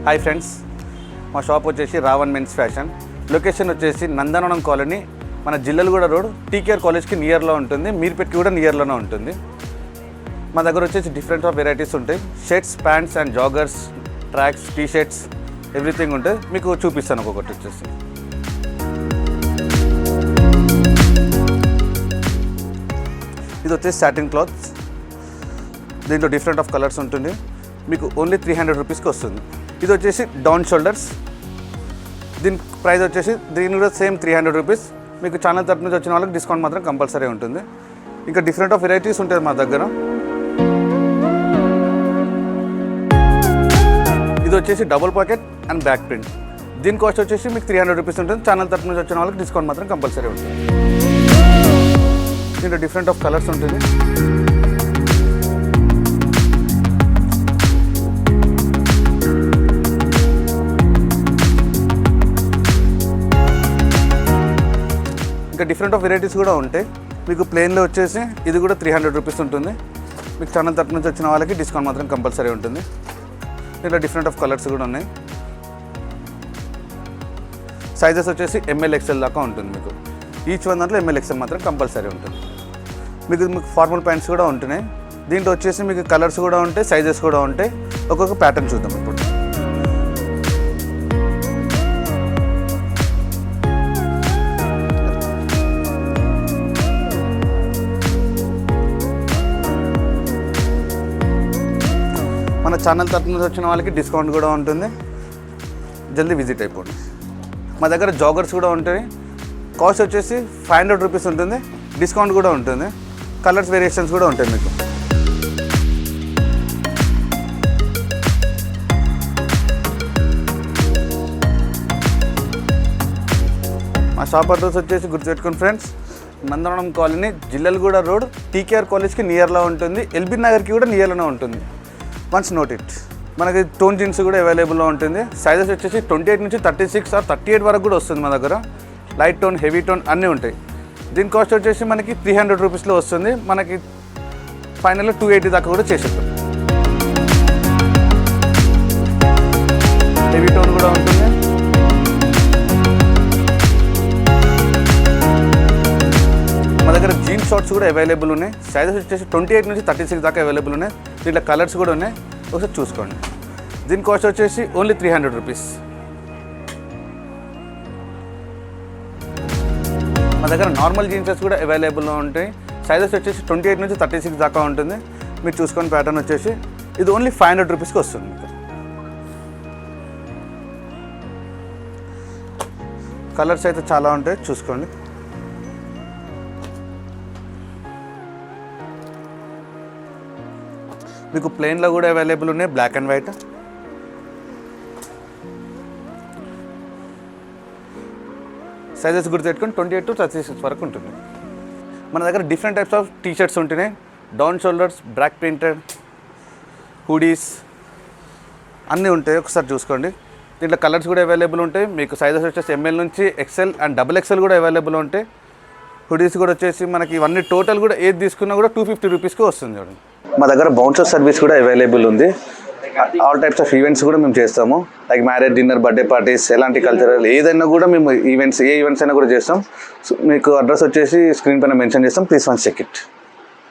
Hi friends, మా shop వచ్చేసి Raavan men's fashion. Location వచ్చేసి నందనవనం కాలనీ, మన జిల్లెలగూడ రోడ్, టీకేఆర్ కాలేజ్కి నియర్లో ఉంటుంది. మీర్పేట్కి కూడా నియర్లోనే ఉంటుంది. మా దగ్గర వచ్చేసి డిఫరెంట్ ఆఫ్ వెరైటీస్ ఉంటాయి. Shirts, pants and joggers, tracks, T shirts, everything ఉంటుంది. మీకు చూపిస్తాను ఒక్కొక్కటి వచ్చేసి. ఇది వచ్చేసి సాటిన్ క్లాత్స్. దీంట్లో డిఫరెంట్ ఆఫ్ కలర్స్ ఉంటుంది. మీకు ఓన్లీ 300 రూపీస్కి వస్తుంది. ఇది వచ్చేసి డౌన్ షోల్డర్స్. దీని ప్రైస్ వచ్చేసి దీని కూడా సేమ్ 300 రూపీస్. మీకు ఛానల్ తరపు నుంచి వచ్చిన వాళ్ళకి డిస్కౌంట్ మాత్రం కంపల్సరీ ఉంటుంది. ఇంకా డిఫరెంట్ ఆఫ్ వెరైటీస్ ఉంటుంది మా దగ్గర. ఇది వచ్చేసి double pocket and back print. దీని కాస్ట్ వచ్చేసి మీకు 300 రూపీస్ ఉంటుంది. ఛానల్ తరపు నుంచి వచ్చిన వాళ్ళకి డిస్కౌంట్ మాత్రం కంపల్సరీ ఉంటుంది. దీంట్లో డిఫరెంట్ ఆఫ్ కలర్స్ ఉంటుంది. ఇంకా డిఫరెంట్ ఆఫ్ వెరైటీస్ కూడా ఉంటాయి. మీకు ప్లెయిన్లో వచ్చేసి ఇది కూడా 300 రూపీస్ ఉంటుంది. మీకు ఛానల్ తరపు నుంచి వచ్చిన వాళ్ళకి డిస్కౌంట్ మాత్రం కంపల్సరీ ఉంటుంది. ఇలా డిఫరెంట్ ఆఫ్ కలర్స్ కూడా ఉన్నాయి. సైజెస్ వచ్చేసి ML XL దాకా ఉంటుంది. మీకు ఈచ్ వన్ దాంట్లో ML XL మాత్రం కంపల్సరీ ఉంటుంది. మీకు ఫార్మల్ ప్యాంట్స్ కూడా ఉంటున్నాయి. దీంట్లో వచ్చేసి మీకు కలర్స్ కూడా ఉంటాయి, సైజెస్ కూడా ఉంటాయి. ఒక్కొక్క ప్యాటర్న్ చూద్దాం ఇప్పుడు. మన ఛానల్ తరపు నుంచి వచ్చిన వాళ్ళకి డిస్కౌంట్ కూడా ఉంటుంది. జల్దీ విజిట్ అయిపోండి. మా దగ్గర జాగర్స్ కూడా ఉంటాయి. కాస్ట్ వచ్చేసి 500 రూపీస్ ఉంటుంది. డిస్కౌంట్ కూడా ఉంటుంది. కలర్స్ వేరియేషన్స్ కూడా ఉంటాయి మీకు. మా షాప్ అడ్రస్ వచ్చేసి గుర్తుపెట్టుకోండి ఫ్రెండ్స్, నందనవనం కాలనీ, జిల్లెలగూడ రోడ్, టీకేఆర్ కాలేజ్కి నియర్లో ఉంటుంది. ఎల్బీ నగర్కి కూడా నియర్లోనే ఉంటుంది. Once note it. మనకి టోన్ జీన్స్ కూడా అవైలబుల్లో ఉంటుంది. సైజెస్ వచ్చేసి 28 నుంచి 36 ఆర్ 38 వరకు కూడా వస్తుంది మా దగ్గర. లైట్ టోన్, హెవీ టోన్ అన్నీ ఉంటాయి. దీని కాస్ట్ వచ్చేసి మనకి 300 రూపీస్లో వస్తుంది. మనకి ఫైనల్లో 280 దాకా కూడా చేసేస్తాం. హెవీ టోన్ కూడా ఉంటుంది. మా దగ్గర జీన్స్ షార్ట్స్ కూడా అవైలబుల్ ఉన్నాయి. సైజెస్ వచ్చేసి 28 నుంచి 36 దాకా అవైలబుల్ ఉన్నాయి. దీంట్లో కలర్స్ కూడా ఉన్నాయి, ఒకసారి చూసుకోండి. దీని కాస్ట్ వచ్చేసి ఓన్లీ 300 రూపీస్. మా దగ్గర నార్మల్ జీన్సెస్ కూడా అవైలబుల్లో ఉంటాయి. సైజెస్ వచ్చేసి 28 నుంచి 36 దాకా ఉంటుంది. మీరు చూసుకొని ప్యాటర్న్ వచ్చేసి ఇది ఓన్లీ 500 రూపీస్కి వస్తుంది. మీకు కలర్స్ అయితే చాలా ఉంటాయి, చూసుకోండి. మీకు ప్లెయిన్లో కూడా అవైలబుల్ ఉన్నాయి, బ్లాక్ అండ్ వైట్. సైజెస్ గుర్తుపెట్టుకొని 28 to 36 వరకు ఉంటుంది. మన దగ్గర different types of T shirts ఉంటున్నాయి. Down shoulders, black printed, hoodies అన్నీ ఉంటాయి. ఒకసారి చూసుకోండి. దీంట్లో కలర్స్ కూడా అవైలబుల్ ఉంటాయి. మీకు సైజెస్ వచ్చేసి ML నుంచి XL అండ్ XXL కూడా అవైలబుల్ ఉంటాయి. హుడీస్ కూడా వచ్చేసి మనకి ఇవన్నీ టోటల్ కూడా ఏది తీసుకున్నా కూడా 250 రూపీస్కి వస్తుంది. చూడండి, మా దగ్గర బౌన్సర్ సర్వీస్ కూడా అవైలబుల్ ఉంది. ఆల్ టైప్స్ ఆఫ్ ఈవెంట్స్ కూడా మేము చేస్తాము. Like marriage, dinner, birthday parties, ఎలాంటి కల్చరల్ ఏదైనా కూడా మేము ఏ ఈవెంట్స్ అయినా కూడా చేస్తాం. సో మీకు అడ్రస్ వచ్చేసి స్క్రీన్ పైన మెన్షన్ చేస్తాం. Please once check it.